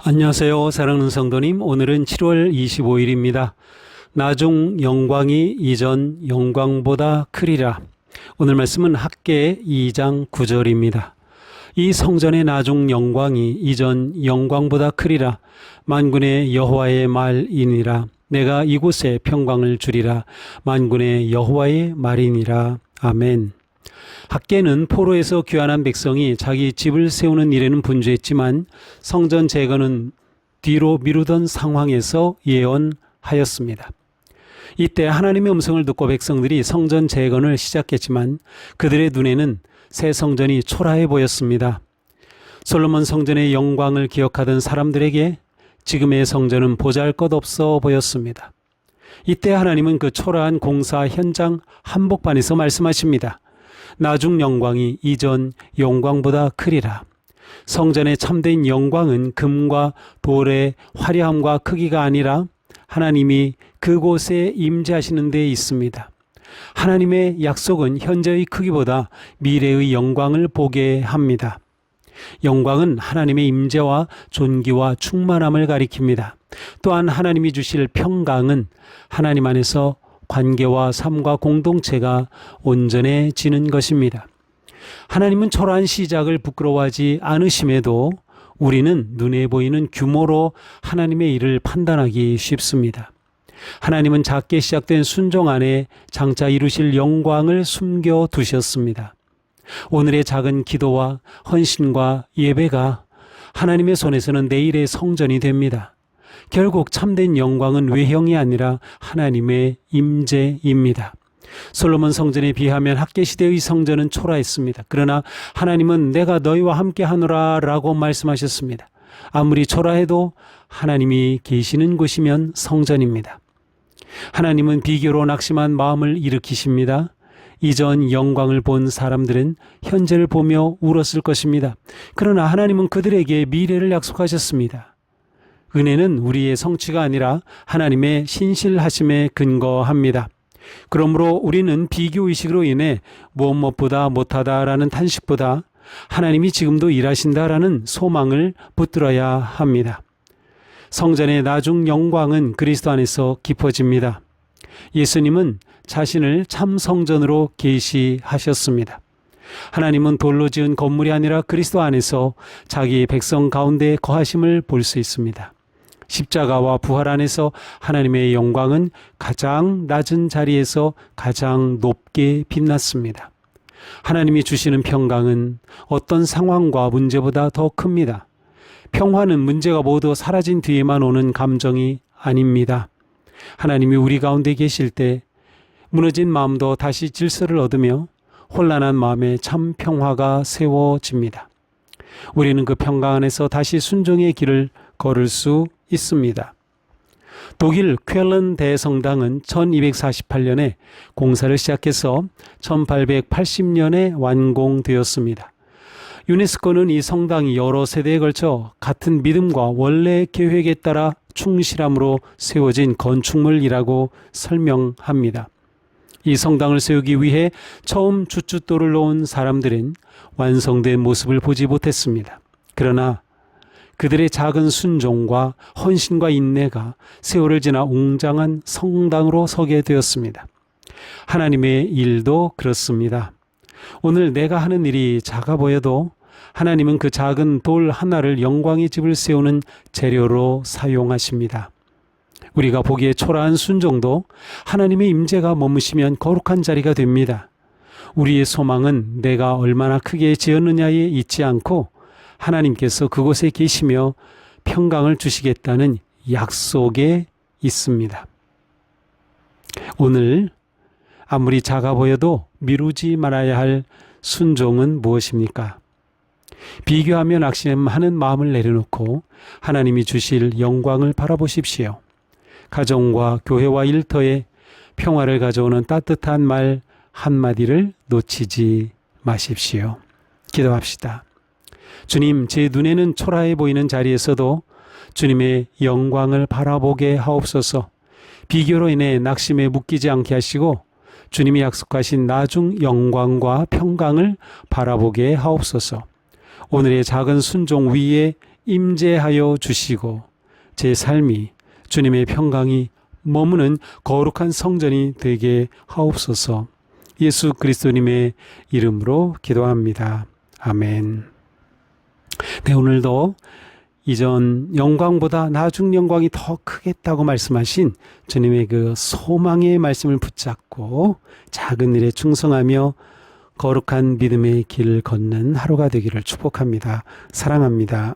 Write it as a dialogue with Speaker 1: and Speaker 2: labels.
Speaker 1: 안녕하세요. 사랑하는 성도님. 오늘은 7월 25일입니다. 나중 영광이 이전 영광보다 크리라. 오늘 말씀은 학개 2장 9절입니다. 이 성전의 나중 영광이 이전 영광보다 크리라. 만군의 여호와의 말이니라. 내가 이곳에 평강을 주리라. 만군의 여호와의 말이니라. 아멘. 학개는 포로에서 귀환한 백성이 자기 집을 세우는 일에는 분주했지만 성전 재건은 뒤로 미루던 상황에서 예언하였습니다. 이때 하나님의 음성을 듣고 백성들이 성전 재건을 시작했지만 그들의 눈에는 새 성전이 초라해 보였습니다. 솔로몬 성전의 영광을 기억하던 사람들에게 지금의 성전은 보잘것없어 보였습니다. 이때 하나님은 그 초라한 공사 현장 한복판에서 말씀하십니다. 나중 영광이 이전 영광보다 크리라. 성전의 참된 영광은 금과 돌의 화려함과 크기가 아니라 하나님이 그곳에 임재하시는 데 있습니다. 하나님의 약속은 현재의 크기보다 미래의 영광을 보게 합니다. 영광은 하나님의 임재와 존귀와 충만함을 가리킵니다. 또한 하나님이 주실 평강은 하나님 안에서 관계와 삶과 공동체가 온전해지는 것입니다. 하나님은 초라한 시작을 부끄러워하지 않으심에도 우리는 눈에 보이는 규모로 하나님의 일을 판단하기 쉽습니다. 하나님은 작게 시작된 순종 안에 장차 이루실 영광을 숨겨 두셨습니다. 오늘의 작은 기도와 헌신과 예배가 하나님의 손에서는 내일의 성전이 됩니다. 결국 참된 영광은 외형이 아니라 하나님의 임재입니다. 솔로몬 성전에 비하면 학개시대의 성전은 초라했습니다. 그러나 하나님은 내가 너희와 함께하노라 라고 말씀하셨습니다. 아무리 초라해도 하나님이 계시는 곳이면 성전입니다. 하나님은 비교로 낙심한 마음을 일으키십니다. 이전 영광을 본 사람들은 현재를 보며 울었을 것입니다. 그러나 하나님은 그들에게 미래를 약속하셨습니다. 은혜는 우리의 성취가 아니라 하나님의 신실하심에 근거합니다. 그러므로 우리는 비교의식으로 인해 무엇보다 못하다라는 탄식보다 하나님이 지금도 일하신다라는 소망을 붙들어야 합니다. 성전의 나중 영광은 그리스도 안에서 깊어집니다. 예수님은 자신을 참 성전으로 계시하셨습니다. 하나님은 돌로 지은 건물이 아니라 그리스도 안에서 자기 백성 가운데 거하심을 볼 수 있습니다. 십자가와 부활 안에서 하나님의 영광은 가장 낮은 자리에서 가장 높게 빛났습니다. 하나님이 주시는 평강은 어떤 상황과 문제보다 더 큽니다. 평화는 문제가 모두 사라진 뒤에만 오는 감정이 아닙니다. 하나님이 우리 가운데 계실 때 무너진 마음도 다시 질서를 얻으며 혼란한 마음에 참 평화가 세워집니다. 우리는 그 평강 안에서 다시 순종의 길을 걸을 수 있습니다. 독일 쾰른 대성당은 1248년에 공사를 시작해서 1880년에 완공되었습니다. 유네스코는 이 성당이 여러 세대에 걸쳐 같은 믿음과 원래 계획에 따라 충실함으로 세워진 건축물이라고 설명합니다. 이 성당을 세우기 위해 처음 쭈쭈돌을 놓은 사람들은 완성된 모습을 보지 못했습니다. 그러나 그들의 작은 순종과 헌신과 인내가 세월을 지나 웅장한 성당으로 서게 되었습니다. 하나님의 일도 그렇습니다. 오늘 내가 하는 일이 작아 보여도 하나님은 그 작은 돌 하나를 영광의 집을 세우는 재료로 사용하십니다. 우리가 보기에 초라한 순종도 하나님의 임재가 머무시면 거룩한 자리가 됩니다. 우리의 소망은 내가 얼마나 크게 지었느냐에 있지 않고 하나님께서 그곳에 계시며 평강을 주시겠다는 약속에 있습니다. 오늘 아무리 작아 보여도 미루지 말아야 할 순종은 무엇입니까? 비교하며 낙심하는 마음을 내려놓고 하나님이 주실 영광을 바라보십시오. 가정과 교회와 일터에 평화를 가져오는 따뜻한 말 한마디를 놓치지 마십시오. 기도합시다. 주님, 제 눈에는 초라해 보이는 자리에서도 주님의 영광을 바라보게 하옵소서. 비교로 인해 낙심에 묶이지 않게 하시고 주님이 약속하신 나중 영광과 평강을 바라보게 하옵소서. 오늘의 작은 순종 위에 임재하여 주시고 제 삶이 주님의 평강이 머무는 거룩한 성전이 되게 하옵소서. 예수 그리스도님의 이름으로 기도합니다. 아멘. 네, 오늘도 이전 영광보다 나중 영광이 더 크겠다고 말씀하신 주님의 그 소망의 말씀을 붙잡고 작은 일에 충성하며 거룩한 믿음의 길을 걷는 하루가 되기를 축복합니다. 사랑합니다.